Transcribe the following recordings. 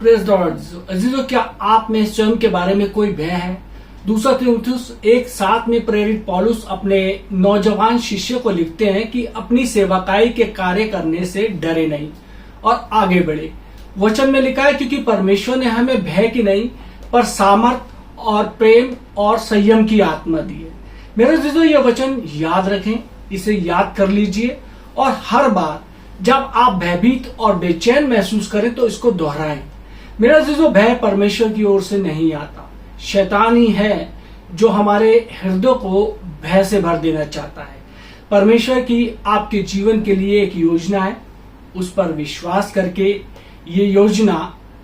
Praise the Lord. अजीजों, क्या आप में स्वयं के बारे में कोई भय है? दूसरा तीमुथियुस 1:7 में प्रेरित पौलुस अपने नौजवान शिष्य को लिखते हैं कि अपनी सेवकाई के कार्य करने से डरे नहीं और आगे बढ़े। वचन में लिखा है, क्योंकि परमेश्वर ने हमें भय की नहीं पर सामर्थ और प्रेम और संयम की आत्मा दी है। मेरे अजीजों, यह वचन याद रखें, इसे याद कर लीजिए और हर बार जब आप भयभीत और बेचैन महसूस करें तो इसको दोहराएं। मेरे अजीजों, भय परमेश्वर की ओर से नहीं आता, शैतान ही है जो हमारे हृदय को भय से भर देना चाहता है। परमेश्वर की आपके जीवन के लिए एक योजना है, उस पर विश्वास करके ये योजना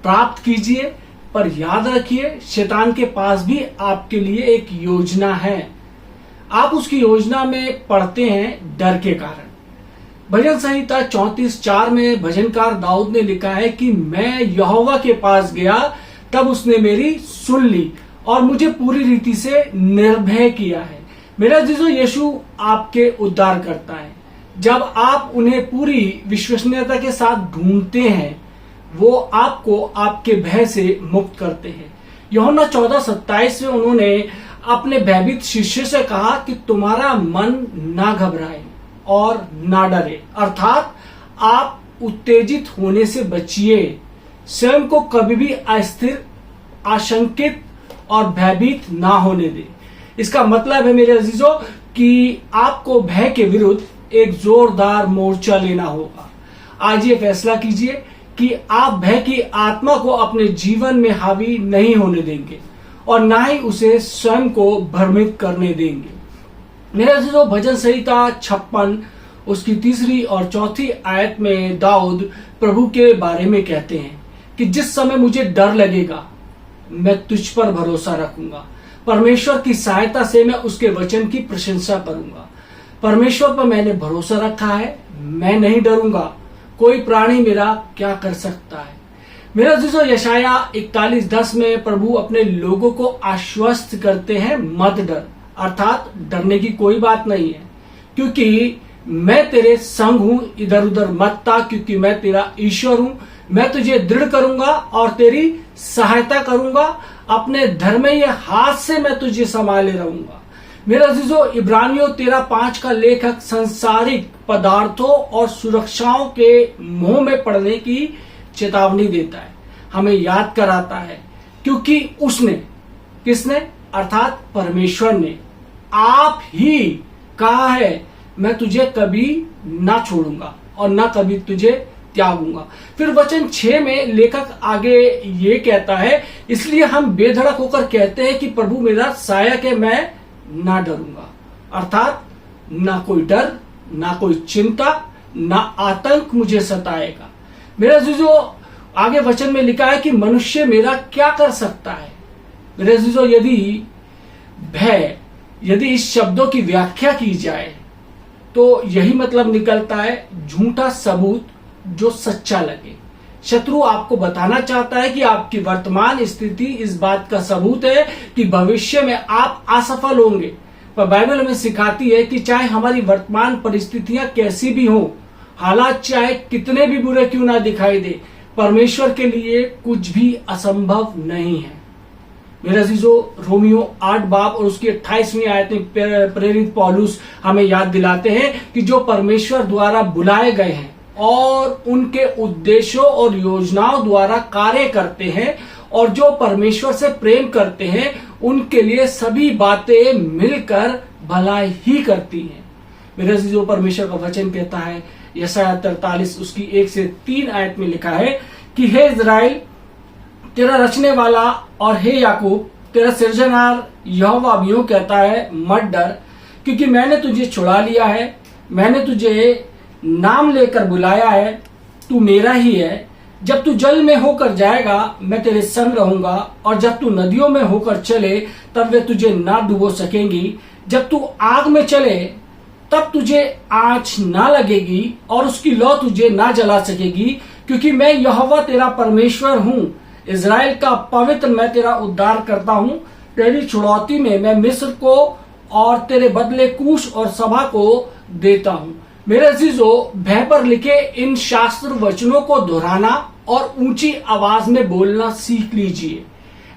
प्राप्त कीजिए। पर याद रखिए, शैतान के पास भी आपके लिए एक योजना है। आप उसकी योजना में पड़ते हैं डर के कारण। भजन संहिता 34:4 में भजनकार दाऊद ने लिखा है कि मैं यहोवा के पास गया, तब उसने मेरी सुन ली और मुझे पूरी रीति से निर्भय किया है। मेरा अजीजों, यीशु आपके उद्धार करता है। जब आप उन्हें पूरी विश्वसनीयता के साथ ढूंढते हैं, वो आपको आपके भय से मुक्त करते हैं। यूहन्ना 14:27 में उन्होंने अपने भयभीत शिष्य से कहा कि तुम्हारा मन ना घबराए और ना डरे, अर्थात आप उत्तेजित होने से बचिए। स्वयं को कभी भी अस्थिर, आशंकित और भयभीत ना होने दे। इसका मतलब है मेरे अजीजों कि आपको भय के विरुद्ध एक जोरदार मोर्चा लेना होगा। आज ये फैसला कीजिए कि आप भय की आत्मा को अपने जीवन में हावी नहीं होने देंगे और ना ही उसे स्वयं को भ्रमित करने देंगे। मेरे अजीजों, भजन संहिता 56 उसकी 3 और 4 आयत में दाऊद प्रभु के बारे में कहते हैं कि जिस समय मुझे डर लगेगा मैं तुझ पर भरोसा रखूंगा। परमेश्वर की सहायता से मैं उसके वचन की प्रशंसा करूंगा। परमेश्वर पर मैंने भरोसा रखा है, मैं नहीं डरूंगा। कोई प्राणी मेरा क्या कर सकता है? मेरा अजीजों, यशाया 41:10 में प्रभु अपने लोगों को आश्वस्त करते हैं, मत डर, अर्थात डरने की कोई बात नहीं है, क्योंकि मैं तेरे संग हूं। इधर उधर मत ताक, क्योंकि मैं तेरा ईश्वर हूं। मैं तुझे दृढ़ करूंगा और तेरी सहायता करूंगा। अपने धर्मय हाथ से मैं तुझे संभाले रहूंगा। मेरा अजीजों, इब्रानियों 13:5 का लेखक सांसारिक पदार्थों और सुरक्षाओं के मोह में पड़ने की चेतावनी देता है, हमें याद कराता है, क्योंकि उसने, किसने? अर्थात परमेश्वर ने आप ही कहा है, मैं तुझे कभी ना छोड़ूंगा और ना कभी तुझे त्यागूंगा। फिर वचन 6 में लेखक आगे ये कहता है, इसलिए हम बेधड़क होकर कहते हैं कि प्रभु मेरा सहायक है, मैं ना डरूंगा। अर्थात ना कोई डर, ना कोई चिंता, ना आतंक मुझे सताएगा। मेरे अजीजों, आगे वचन में लिखा है कि मनुष्य मेरा क्या कर सकता है? मेरे अजीजों, यदि इस शब्दों की व्याख्या की जाए तो यही मतलब निकलता है, झूठा सबूत जो सच्चा लगे। शत्रु आपको बताना चाहता है कि आपकी वर्तमान स्थिति इस बात का सबूत है कि भविष्य में आप असफल होंगे। पर बाइबल हमें सिखाती है कि चाहे हमारी वर्तमान परिस्थितियां कैसी भी हों, हालात चाहे कितने भी बुरे क्यों ना दिखाई दे, परमेश्वर के लिए कुछ भी असंभव नहीं है। मेरे अजीजों, रोमियो 8 बाब और उसकी 28वीं आयत में प्रेरित पौलुस हमें याद दिलाते हैं कि जो परमेश्वर द्वारा बुलाए गए हैं और उनके उद्देश्यों और योजनाओं द्वारा कार्य करते हैं और जो परमेश्वर से प्रेम करते हैं, उनके लिए सभी बातें मिलकर भला ही करती हैं। मेरे अजीजों, परमेश्वर का वचन कहता है, यशाया 43 उसकी 1 से 3 आयत में लिखा है कि हे इज़राइल, तेरा रचने वाला और हे याकूब, तेरा सृजनहार यहोवा यूं कहता है, मत डर, क्योंकि मैंने तुझे छुड़ा लिया है, मैंने तुझे नाम लेकर बुलाया है, तू मेरा ही है। जब तू जल में होकर जाएगा मैं तेरे संग रहूंगा, और जब तू नदियों में होकर चले तब वे तुझे ना डुबो सकेंगी। जब तू आग में चले तब तुझे आंच ना लगेगी और उसकी लौ तुझे ना जला सकेगी, क्योंकि मैं यहोवा तेरा परमेश्वर हूँ, इज़राइल का पवित्र मैं तेरा उद्धार करता हूँ। तेरी छुड़ौती में मैं मिस्र को और तेरे बदले कूश और सभा को देता हूँ। मेरे अजीजों, भय पर लिखे इन शास्त्र वचनों को दोहराना और ऊंची आवाज में बोलना सीख लीजिए।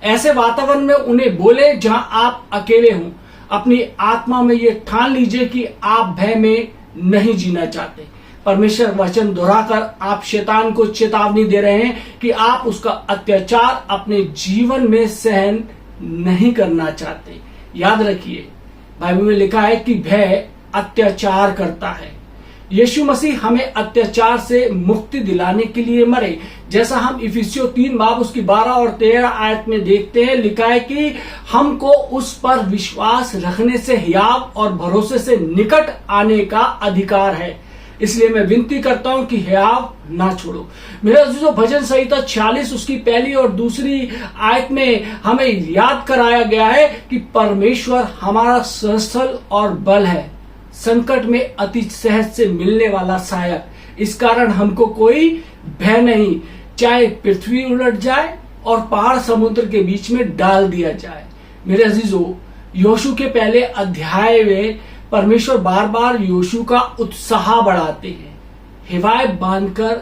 ऐसे वातावरण में उन्हें बोले जहां आप अकेले हों। अपनी आत्मा में ये ठान लीजिए कि आप भय में नहीं जीना चाहते। परमेश्वर वचन दोहराकर आप शैतान को चेतावनी दे रहे हैं कि आप उसका अत्याचार अपने जीवन में सहन नहीं करना चाहते। याद रखिए, बाइबल में लिखा है कि भय अत्याचार करता है। यीशु मसीह हमें अत्याचार से मुक्ति दिलाने के लिए मरे। जैसा हम इफिसियों 3 बाब उसकी 12 और 13 आयत में देखते हैं, लिखा है कि हमको उस पर विश्वास रखने से हियाव और भरोसे से निकट आने का अधिकार है। इसलिए मैं विनती करता हूं कि हियाव ना छोड़ो। मेरा जो भजन संहिता 46 उसकी पहली और दूसरी आयत में हमें याद कराया गया है कि परमेश्वर हमारा सहस्थल और बल है, संकट में अति सहज से मिलने वाला सहायक। इस कारण हमको कोई भय नहीं, चाहे पृथ्वी उलट जाए और पहाड़ समुद्र के बीच में डाल दिया जाए। मेरे अजीजों, योशू के पहले अध्याय में परमेश्वर बार बार योशू का उत्साह बढ़ाते हैं। हिवायत बांधकर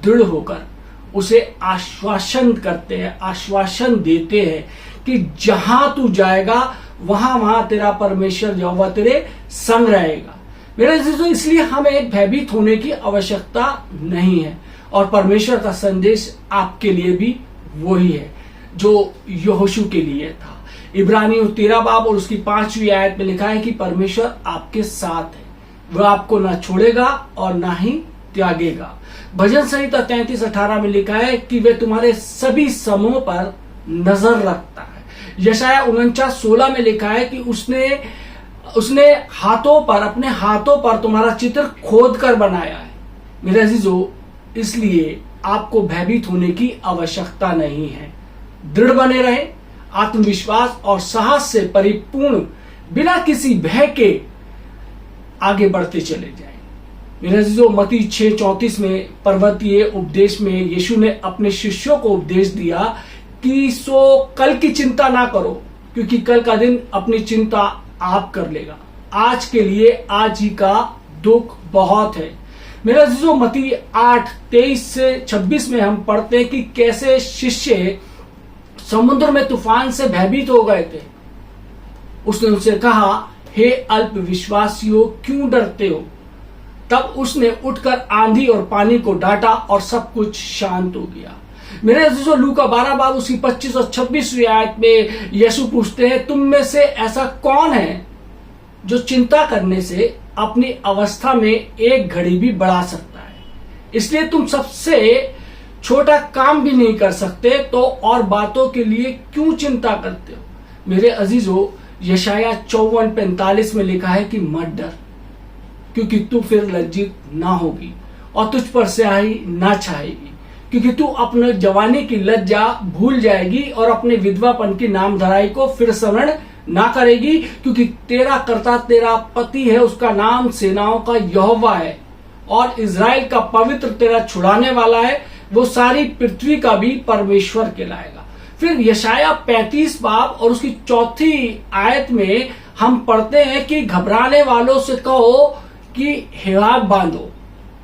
दृढ़ होकर उसे आश्वासन करते हैं, आश्वासन देते हैं कि जहां तू जाएगा वहां वहां तेरा परमेश्वर यहोवा तेरे संग रहेगा। मेरे अजीजों, इसलिए हमें भयभीत होने की आवश्यकता नहीं है। और परमेश्वर का संदेश आपके लिए भी वही है जो यहोशू के लिए था। इब्रानियों 13 बाब और उसकी 5वीं आयत में लिखा है कि परमेश्वर आपके साथ है, वह आपको ना छोड़ेगा और ना ही त्यागेगा। भजन संहिता 33:18 में लिखा है कि वह तुम्हारे सभी समूह पर नजर रखता है। यशाया 49:16 में लिखा है कि उसने हाथों पर, अपने हाथों पर तुम्हारा चित्र खोद कर बनाया है। मेरे अजीजों, इसलिए आपको भयभीत होने की आवश्यकता नहीं है। दृढ़ बने रहें, आत्मविश्वास और साहस से परिपूर्ण, बिना किसी भय के आगे बढ़ते चले जाएं। मेरे अजीजों, मत्ती 6:34 में पर्वतीय उपदेश में यीशु ने अपने शिष्यों को उपदेश दिया कि सो कल की चिंता ना करो, क्योंकि कल का दिन अपनी चिंता आप कर लेगा। आज के लिए आज ही का दुख बहुत है। मेरे अजीजों, मत्ती 8:23 से 26 में हम पढ़ते हैं कि कैसे शिष्य समुद्र में तूफान से भयभीत हो गए थे। उसने उनसे कहा, हे अल्प विश्वासियों, क्यों डरते हो? तब उसने उठकर आंधी और पानी को डांटा और सब कुछ शांत हो गया। मेरे अजीजों, लूका 12 बाब उसकी 25 और 26वीं आयत में यीशु पूछते हैं, तुम में से ऐसा कौन है जो चिंता करने से अपनी अवस्था में एक घड़ी भी बढ़ा सकता है? इसलिए तुम सबसे छोटा काम भी नहीं कर सकते, तो और बातों के लिए क्यों चिंता करते हो? मेरे अजीजों, यशाया 54:45 में लिखा है कि मत डर, क्योंकि तू फिर लज्जित ना होगी और तुझ पर स्याही ना छाएगी, क्योंकि तू अपने जवानी की लज्जा भूल जाएगी और अपने विधवापन की नामधराई को फिर स्मरण ना करेगी, क्योंकि तेरा कर्ता तेरा पति है, उसका नाम सेनाओं का यहोवा है और इजराइल का पवित्र तेरा छुड़ाने वाला है, वो सारी पृथ्वी का भी परमेश्वर कहलाएगा। फिर यशाया 35 बाब और उसकी 4थी आयत में हम पढ़ते हैं कि घबराने वालों से कहो कि हियाव बांधो,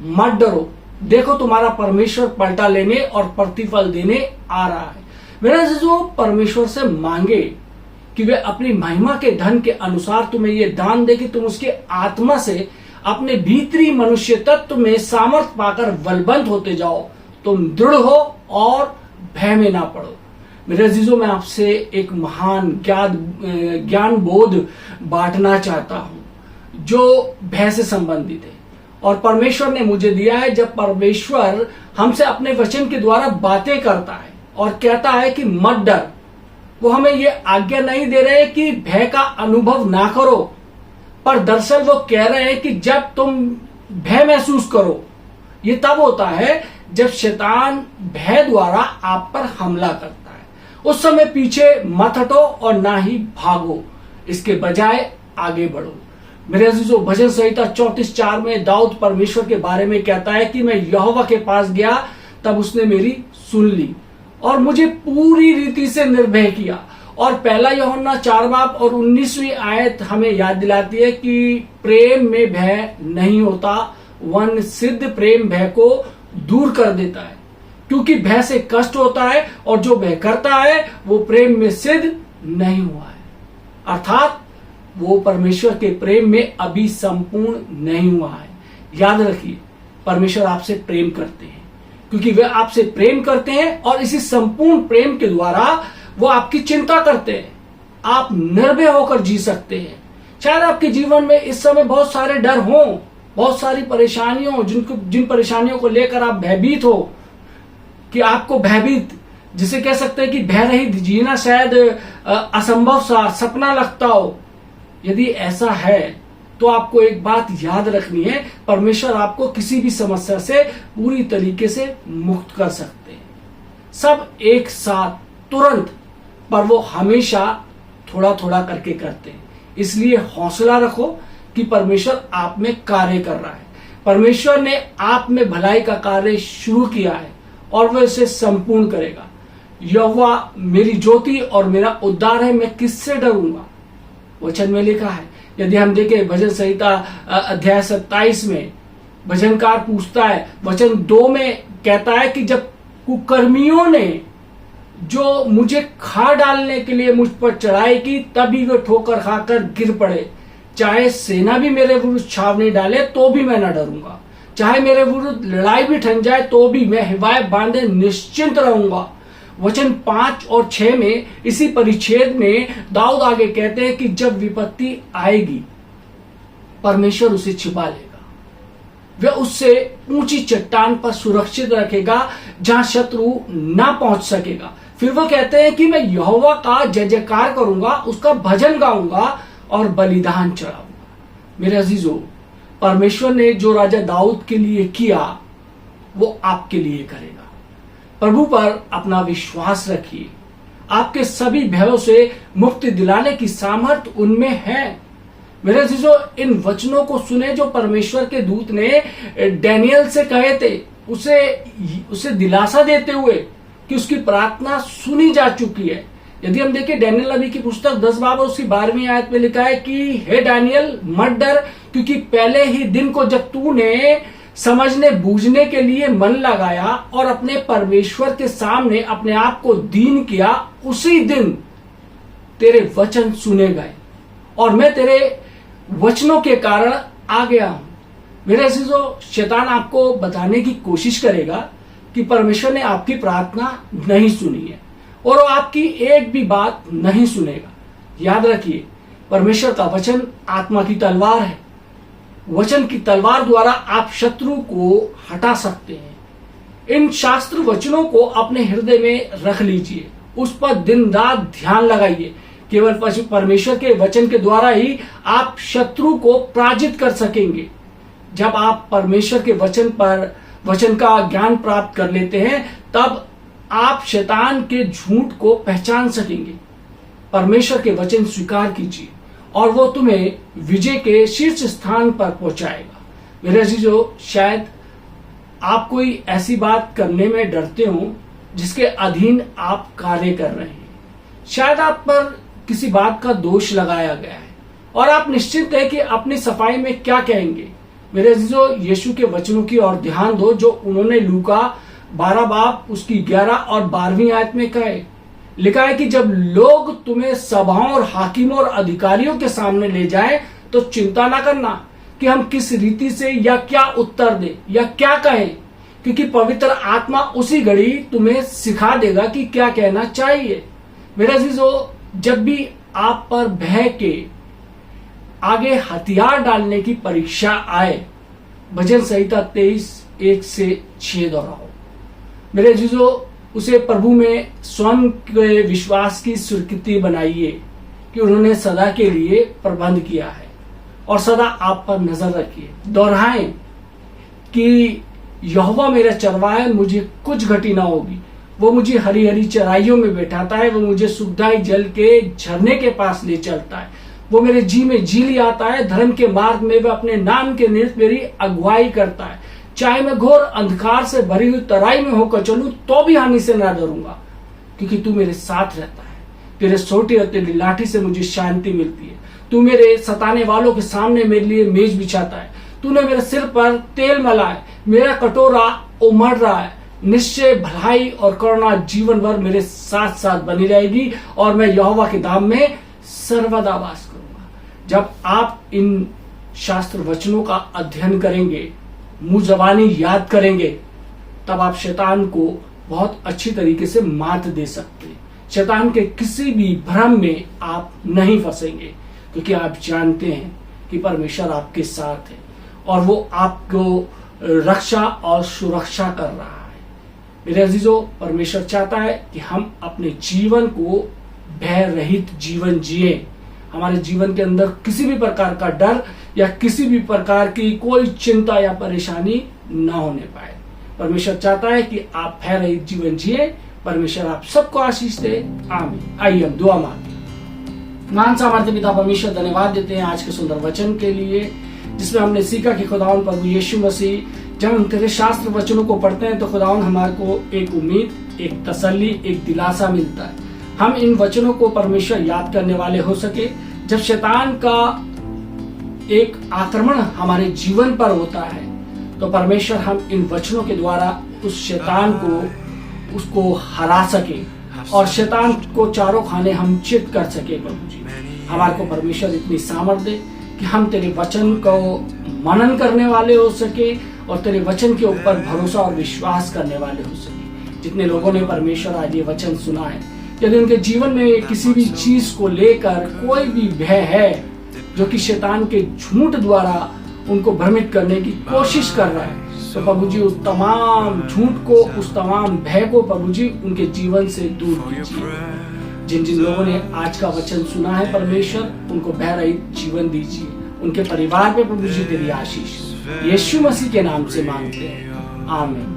मत डरो, देखो तुम्हारा परमेश्वर पलटा लेने और प्रतिफल देने आ रहा है। मेरा अजीजों, परमेश्वर से मांगे कि वे अपनी महिमा के धन के अनुसार तुम्हें ये दान दे कि तुम उसके आत्मा से अपने भीतरी मनुष्य तत्व में सामर्थ पाकर बलवंत होते जाओ, तुम दृढ़ हो और भय में ना पड़ो। मेरे अजीजों, मैं आपसे एक महान ज्ञान बोध बांटना चाहता हूं जो भय से संबंधित है और परमेश्वर ने मुझे दिया है। जब परमेश्वर हमसे अपने वचन के द्वारा बातें करता है और कहता है कि मत डर, वो हमें ये आज्ञा नहीं दे रहे कि भय का अनुभव ना करो, पर दरअसल वो कह रहे हैं कि जब तुम भय महसूस करो, ये तब होता है जब शैतान भय द्वारा आप पर हमला करता है। उस समय पीछे मत हटो और ना ही भागो, इसके बजाय आगे बढ़ो। मेरे अजीजों, भजन संहिता 34:4 में दाऊद परमेश्वर के बारे में कहता है कि मैं यहोवा के पास गया, तब उसने मेरी सुन ली और मुझे पूरी रीति से निर्भय किया। और पहला यूहन्ना 4 बाब और 19वीं आयत हमें याद दिलाती है कि प्रेम में भय नहीं होता, वन सिद्ध प्रेम भय को दूर कर देता है। क्योंकि भय से कष्ट होता है और जो भय करता है वो प्रेम में सिद्ध नहीं हुआ है, अर्थात वो परमेश्वर के प्रेम में अभी संपूर्ण नहीं हुआ है। याद रखिए, परमेश्वर आपसे प्रेम करते हैं, क्योंकि वे आपसे प्रेम करते हैं और इसी संपूर्ण प्रेम के द्वारा वो आपकी चिंता करते हैं। आप निर्भय होकर जी सकते हैं। शायद आपके जीवन में इस समय बहुत सारे डर हों, बहुत सारी परेशानियों, जिन परेशानियों को लेकर आप भयभीत हो, कि आपको भयभीत, जिसे कह सकते हैं कि भय रहित जीना शायद असंभव सा सपना लगता हो। यदि ऐसा है तो आपको एक बात याद रखनी है, परमेश्वर आपको किसी भी समस्या से पूरी तरीके से मुक्त कर सकते हैं। सब एक साथ तुरंत, पर वो हमेशा थोड़ा थोड़ा करके करते हैं। इसलिए हौसला रखो कि परमेश्वर आप में कार्य कर रहा है। परमेश्वर ने आप में भलाई का कार्य शुरू किया है और वह इसे संपूर्ण करेगा। यहोवा मेरी ज्योति और मेरा उद्धार है, मैं किससे डरूंगा? वचन में लिखा है। यदि हम देखें भजन संहिता अध्याय 27 में, भजनकार पूछता है, वचन 2 में कहता है कि जब कुकर्मियों ने जो मुझे खा डालने के लिए मुझ पर चढ़ाई की, तभी वे ठोकर खाकर गिर पड़े। चाहे सेना भी मेरे विरुद्ध छावनी डाले तो भी मैं न डरूंगा, चाहे मेरे विरुद्ध लड़ाई भी ठन जाए तो भी मैं हिवाए बांधे निश्चिंत रहूंगा। वचन 5 और 6 में, इसी परिच्छेद में दाऊद आगे कहते हैं कि जब विपत्ति आएगी परमेश्वर उसे छिपा लेगा, वह उससे ऊंची चट्टान पर सुरक्षित रखेगा जहां शत्रु ना पहुंच सकेगा। फिर वो कहते हैं कि मैं यहोवा का जय जयकार करूंगा, उसका भजन गाऊंगा और बलिदान चढ़ाऊंगा। मेरे अजीजों, परमेश्वर ने जो राजा दाऊद के लिए किया वो आपके लिए करेगा। प्रभु पर अपना विश्वास रखिए। आपके सभी भयों से मुक्ति दिलाने की सामर्थ उनमें है। मेरे अजीजों, इन वचनों को सुने जो परमेश्वर के दूत ने डैनियल से कहे थे, उसे दिलासा देते हुए कि उसकी प्रार्थना सुनी जा चुकी है। यदि हम देखें डैनियल नबी की पुस्तक 10 बाब उसकी 12वीं आयत में लिखा है कि हे डैनियल, मत डर, क्योंकि पहले ही दिन को जब तूने समझने बूझने के लिए मन लगाया और अपने परमेश्वर के सामने अपने आप को दीन किया, उसी दिन तेरे वचन सुने गए और मैं तेरे वचनों के कारण आ गया हूं। मेरे अजीजों, शैतान आपको बताने की कोशिश करेगा कि परमेश्वर ने आपकी प्रार्थना नहीं सुनी है और वो आपकी एक भी बात नहीं सुनेगा। याद रखिए, परमेश्वर का वचन आत्मा की तलवार है। वचन की तलवार द्वारा आप शत्रु को हटा सकते हैं। इन शास्त्र वचनों को अपने हृदय में रख लीजिए, उस पर दिन रात ध्यान लगाइए। केवल परमेश्वर के वचन के द्वारा ही आप शत्रु को पराजित कर सकेंगे। जब आप परमेश्वर के वचन का ज्ञान प्राप्त कर लेते हैं, तब आप शैतान के झूठ को पहचान सकेंगे। परमेश्वर के वचन स्वीकार कीजिए और वो तुम्हें विजय के शीर्ष स्थान पर पहुंचाएगा। मेरे अजीजों, शायद आप कोई ऐसी बात करने में डरते हो जिसके अधीन आप कार्य कर रहे हैं। शायद आप पर किसी बात का दोष लगाया गया है और आप निश्चित है कि अपनी सफाई में क्या कहेंगे। मेरे अजीजों, यीशु के वचनों की ओर ध्यान दो जो उन्होंने लूका 12 बाब उसकी 11 और 12वीं आयत में कहे। लिखा है कि जब लोग तुम्हें सभाओं और हाकिमों और अधिकारियों के सामने ले जाएं, तो चिंता ना करना कि हम किस रीति से या क्या उत्तर दें या क्या कहें, क्योंकि पवित्र आत्मा उसी घड़ी तुम्हें सिखा देगा कि क्या कहना चाहिए। मेरे अजीजों, जब भी आप पर भय के आगे हथियार डालने की परीक्षा आए, भजन संहिता 23:1 से 6 दोहराओ। मेरे अजीजों, उसे प्रभु में स्वयं के विश्वास की स्वीकृति बनाइए कि उन्होंने सदा के लिए प्रबंध किया है और सदा आप पर नजर रखिए। दोहराएं कि यहोवा मेरा चरवाहा है, मुझे कुछ घटी ना होगी। वो मुझे हरी हरी चराइयों में बैठाता है, वो मुझे सुखदायी जल के झरने के पास ले चलता है। वो मेरे जी में जी लियाता है, धर्म के मार्ग में वह अपने नाम के निमित्त मेरी अगुवाई करता है। चाहे मैं घोर अंधकार से भरी हुई तराई में होकर चलूं तो भी हानि से ना डरूंगा, क्योंकि तू मेरे साथ रहता है। तेरे सोटी और तेरी लाठी से मुझे शांति मिलती है। तू मेरे सताने वालों के सामने मेरे लिए मेज बिछाता है। तूने मेरे सिर पर तेल मला है, मेरा कटोरा उमड़ रहा है। निश्चय भलाई और करुणा जीवन भर मेरे साथ साथ बनी रहेगी और मैं यहोवा के धाम में सर्वदा वास करूंगा। जब आप इन शास्त्र वचनों का अध्ययन करेंगे, मुंह जबानी याद करेंगे, तब आप शैतान को बहुत अच्छी तरीके से मात दे सकते हैं। शैतान के किसी भी भ्रम में आप नहीं फंसेंगे, क्योंकि आप जानते हैं कि परमेश्वर आपके साथ है और वो आपको रक्षा और सुरक्षा कर रहा है। मेरे अजीजों, परमेश्वर चाहता है कि हम अपने जीवन को भय रहित जीवन जिए। हमारे जीवन के अंदर किसी भी प्रकार का डर या किसी भी प्रकार की कोई चिंता या परेशानी ना होने पाए। परमेश्वर चाहता है कि आप भय रहित जीवन जिए। परमेश्वर आप सबको आशीष दे। आमीन। आइए हम दुआ मांगते हैं। महान सामर्थ्य पिता परमेश्वर, धन्यवाद देते हैं आज के सुंदर वचन के लिए, जिसमें हमने सीखा कि खुदावन प्रभु यीशु मसीह, जब हम तेरे शास्त्र वचनों को पढ़ते हैं तो खुदावन हमारे को एक उम्मीद, एक तसल्ली, एक दिलासा मिलता है। हम इन वचनों को परमेश्वर याद करने वाले हो सके। जब शैतान का एक आक्रमण हमारे जीवन पर होता है तो परमेश्वर हम इन वचनों के द्वारा उस शैतान को उसको हरा सके और शैतान को चारों खाने हम चित कर सके। प्रभु जी, हमारे को परमेश्वर इतनी सामर्थ दे कि हम तेरे वचन को मनन करने वाले हो सके और तेरे वचन के ऊपर भरोसा और विश्वास करने वाले हो सके। जितने लोगों ने परमेश्वर आज ये वचन सुना है, यदि उनके जीवन में किसी भी चीज को लेकर कोई भी भय है जो कि शैतान के झूठ द्वारा उनको भ्रमित करने की कोशिश कर रहा है, तो प्रभु जी उस तमाम झूठ को, उस तमाम भय को प्रभु जी उनके जीवन से दूर कीजिए। जिन जिन लोगों ने आज का वचन सुना है परमेश्वर, उनको भय रहित जीवन दीजिए। उनके परिवार पे प्रभु जी तेरी आशीष यीशु मसीह के नाम से मांगते हैं। आमीन।